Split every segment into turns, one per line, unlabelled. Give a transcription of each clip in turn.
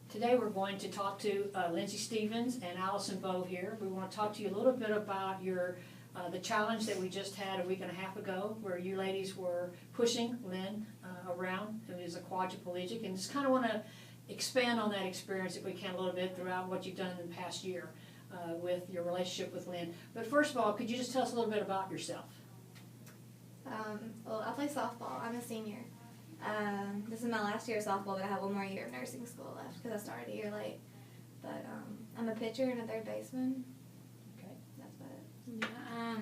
Today we're going to talk to Lindsey Stevens and Allison Bowe here. We want to talk to you a little bit about your the challenge that we just had a week and a half ago, where you ladies were pushing Lynn around, who is a quadriplegic, and just kind of want to expand on that experience, if we can, a little bit throughout what you've done in the past year with your relationship with Lynn. But first of all, could you just tell us a little bit about yourself?
Well, I play softball. I'm a senior. This is my last year of softball, but I have one more year of nursing school left because I started a year late. But I'm a pitcher and a third baseman.
Okay.
That's about it.
Yeah,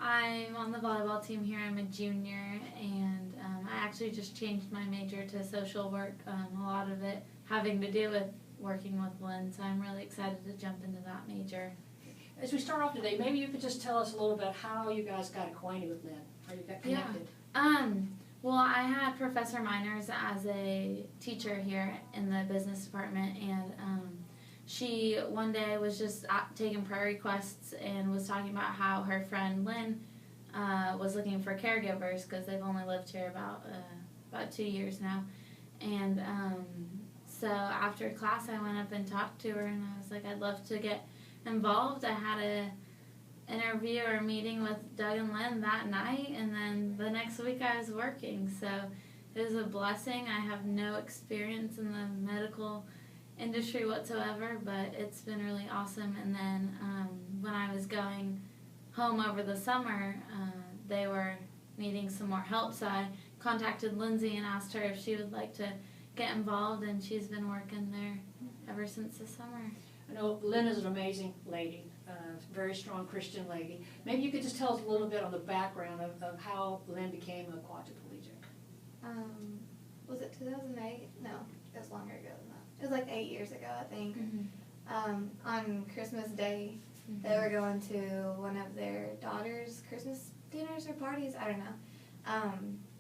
I'm on the volleyball team here. I'm a junior, and I actually just changed my major to social work, a lot of it having to do with working with Lynn, so I'm really excited to jump into that major.
As we start off today, maybe you could just tell us a little bit how you guys got acquainted with Lynn, how you got connected.
Yeah. Well, I had Professor Miners as a teacher here in the business department, and she one day was just taking prayer requests and was talking about how her friend Lynn was looking for caregivers because they've only lived here about 2 years now. And so after class, I went up and talked to her, and I was like, I'd love to get involved. I had a interview or meeting with Doug and Lynn that night, and then the next week I was working, so it was a blessing. I have no experience in the medical industry whatsoever, but it's been really awesome. And then when I was going home over the summer, they were needing some more help, so I contacted Lindsey and asked her if she would like to get involved, and she's been working there ever since the summer.
I know Lynn is an amazing lady, very strong Christian lady. Maybe you could just tell us a little bit on the background of how Lynn became a quadriplegic.
Was it 2008? No, it was longer ago than that. It was like 8 years ago, I think.
Mm-hmm.
On Christmas Day, they were going to one of their daughter's Christmas dinners or parties, I don't know.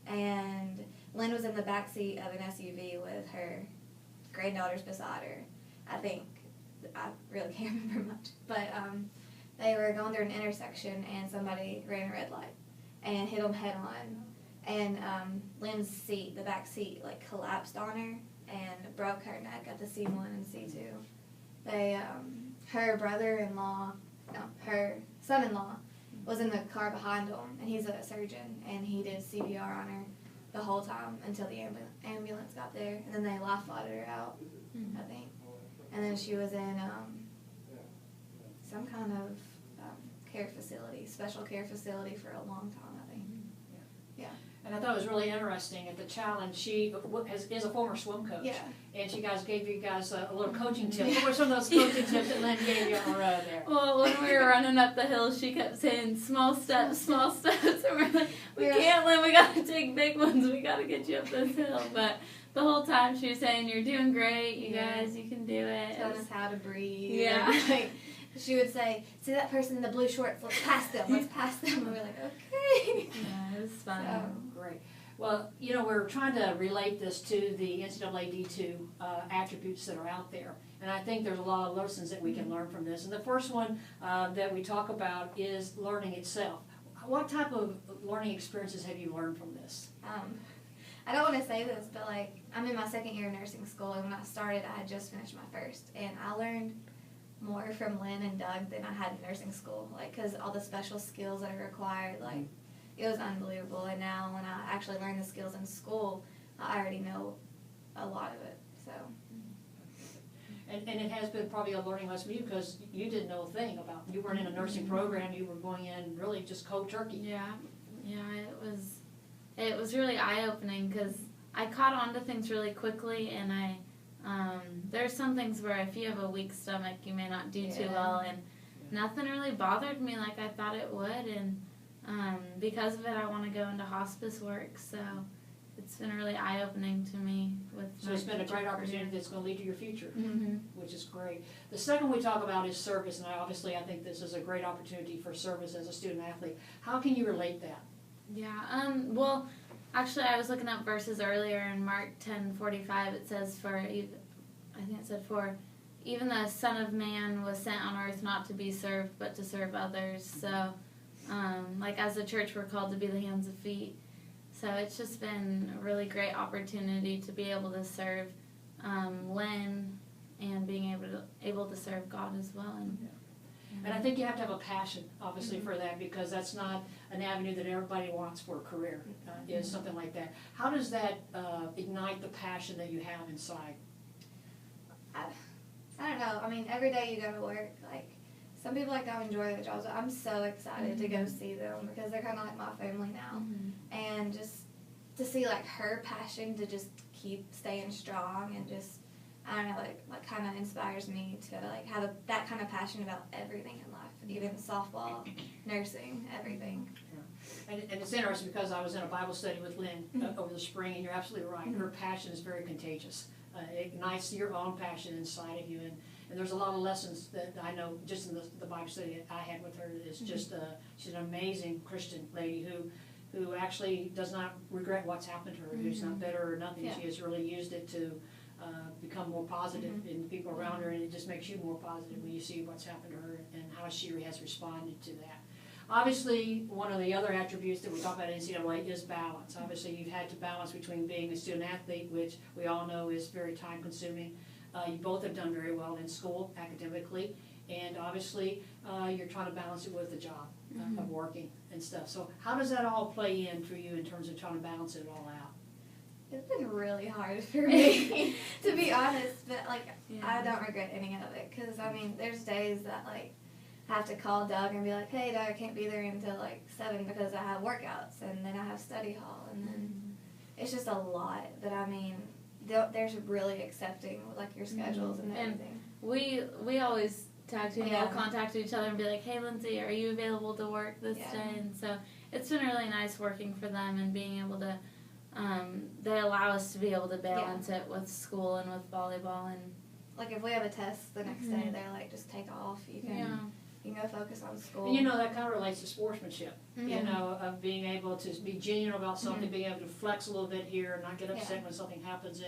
And Lynn was in the back seat of an SUV with her granddaughters beside her, I think. I really can't remember much, but they were going through an intersection and somebody ran a red light and hit them head on, and Lynn's seat, the back seat, like collapsed on her and broke her neck at the C1 and C2. They, her brother-in-law, no, her son-in-law was in the car behind them, and he's a surgeon, and he did CPR on her the whole time until the ambulance got there, and then they life flighted her out, I think. And then she was in some kind of care facility, special care facility for a long time, I think. Yeah.
And I thought it was really interesting at the challenge. She is a former swim coach.
Yeah.
And she gave you guys a little coaching tip. What were some of those coaching tips that Lynn gave you on the road there?
Well, when we were running up the hill, she kept saying, small steps, small steps. And we're like, we can't, Lynn, we got to take big ones. We got to get you up this hill. But the whole time she was saying, you're doing great, you guys, you can do it.
Telling us how to breathe.
Yeah.
Like, she would say, see that person in the blue shorts, let's pass them, let's pass them. And we were like, okay.
Yeah, it was fun.
So,
great. Well, you know, we're trying to relate this to the NCAA DII attributes that are out there. And I think there's a lot of lessons that we can learn from this. And the first one that we talk about is learning itself. What type of learning experiences have you learned from this?
I don't want to say this, but like, I'm in my second year of nursing school, and when I started, I had just finished my first. And I learned more from Lynn and Doug than I had in nursing school, like, because all the special skills that are required, like, it was unbelievable. And now when I actually learn the skills in school, I already know a lot of it, so.
And it has been probably a learning lesson for you, because you didn't know a thing about, you weren't in a nursing program, you were going in really just cold turkey.
Yeah, it was really eye-opening, because I caught on to things really quickly, and there's some things where if you have a weak stomach, you may not do too well, and nothing really bothered me like I thought it would, and because of it, I want to go into hospice work, so it's been really eye-opening to me.
So it's been a great opportunity that's going to lead to your future,
Mm-hmm.
which is great. The second we talk about is service, and I think this is a great opportunity for service as a student athlete. How can you relate that?
Yeah, well, actually I was looking up verses earlier in Mark 10:45. It says for even the Son of Man was sent on earth not to be served but to serve others. So like as a church we're called to be the hands and feet. So it's just been a really great opportunity to be able to serve Lynn able to serve God as well.
And I think you have to have a passion, obviously, for that, because that's not an avenue that everybody wants for a career, is something like that. How does that ignite the passion that you have inside?
I don't know. I mean, every day you go to work, like, some people like don't enjoy their jobs. I'm so excited to go see them because they're kind of like my family now. And just to see, like, her passion to just keep staying strong and just, I don't know, like kind of inspires me to, like, have that kind of passion about everything in life, even softball, nursing, everything.
And it's interesting because I was in a Bible study with Lynn over the spring, and you're absolutely right. Her passion is very contagious. It ignites your own passion inside of you, and there's a lot of lessons that I know just in the Bible study that I had with her. It's just she's an amazing Christian lady who actually does not regret what's happened to her, who's not bitter or nothing. She has really used it to become more positive in the people around her, and it just makes you more positive when you see what's happened to her and how she has responded to that. Obviously, one of the other attributes that we talk about in NCAA is balance. Obviously, you've had to balance between being a student athlete, which we all know is very time consuming. You both have done very well in school, academically, and obviously you're trying to balance it with the job of working and stuff. So how does that all play in for you in terms of trying to balance it all out?
It's been really hard for me, to be honest, but, like, I don't regret any of it, because, I mean, there's days that, like, I have to call Doug and be like, hey, Doug, I can't be there until, like, 7 because I have workouts, and then I have study hall, and then it's just a lot, but, I mean, there's really accepting, like, your schedules and everything.
And we always tag team, we'll contact each other and be like, hey, Lindsey, are you available to work this day? And so it's been really nice working for them and being able to, they allow us to be able to balance it with school and with volleyball. And
like, if we have a test the next day, they're like, just take off. You can you can go focus on school.
And you know, that kind of relates to sportsmanship, you know, of being able to be genuine about something, being able to flex a little bit here and not get upset when something happens.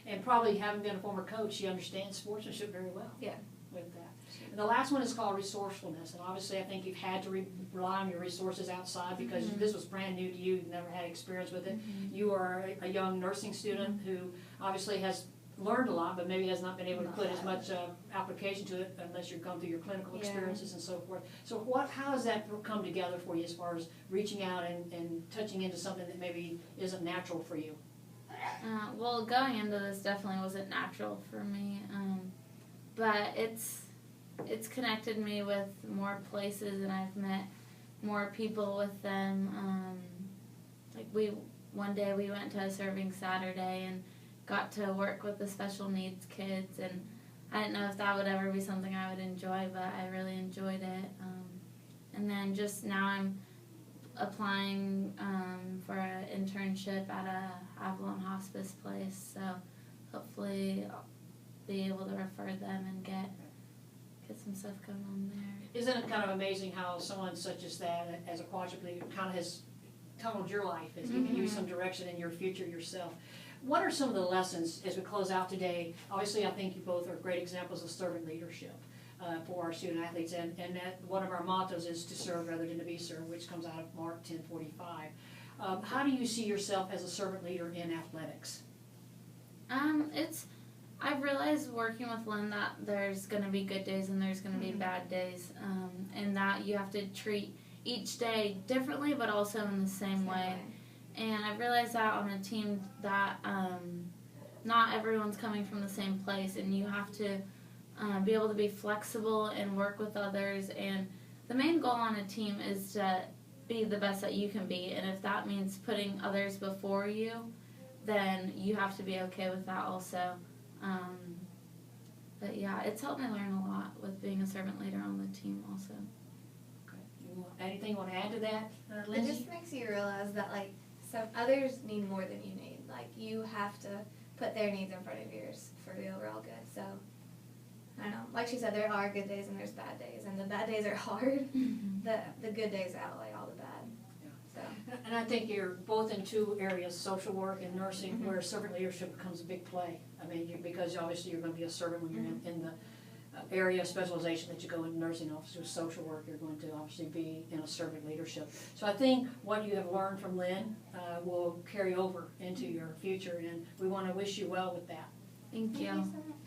And probably having been a former coach, she understands sportsmanship very well with that. And the last one is called resourcefulness. And obviously, I think you've had to rely on your resources outside because this was brand new to you. You've never had experience with it. You are a young nursing student who obviously has learned a lot, but maybe has not been able to put as much application to it unless you've gone through your clinical experiences and so forth. So how has that come together for you as far as reaching out and touching into something that maybe isn't natural for you?
Well, going into this definitely wasn't natural for me, but it's connected me with more places, and I've met more people with them. Like one day we went to a serving Saturday and got to work with the special needs kids, and I didn't know if that would ever be something I would enjoy, but I really enjoyed it. And then just now I'm applying for an internship at a Avalon hospice place, so hopefully I'll be able to refer them and get some stuff going on there.
Isn't it kind of amazing how someone such as that, as a quadriplegic, kind of has tunneled your life, has given you some direction in your future yourself? What are some of the lessons as we close out today? Obviously, I think you both are great examples of servant leadership for our student athletes, and that one of our mottos is to serve rather than to be served, which comes out of Mark 10:45. How do you see yourself as a servant leader in athletics?
I've realized working with Lynn that there's going to be good days and there's going to be bad days, and that you have to treat each day differently but also in the same way. And I've realized that on a team that not everyone's coming from the same place, and you have to be able to be flexible and work with others. And the main goal on a team is to be the best that you can be, and if that means putting others before you, then you have to be okay with that also. But yeah, it's helped me learn a lot with being a servant leader on the team also.
Okay. Anything you want to add to that, Lindsey?
It just makes you realize that, like, some others need more than you need. Like, you have to put their needs in front of yours for the overall good. So, I don't know. Like she said, there are good days and there's bad days, and the bad days are hard. The good days outweigh all the bad. So.
And I think you're both in two areas, social work and nursing, where servant leadership becomes a big play. I mean, because obviously you're going to be a servant when you're in the area of specialization that you go in nursing office or social work. You're going to obviously be in a servant leadership. So I think what you have learned from Lynn will carry over into your future, and we want to wish you well with that.
Thank you.
Thank you so much.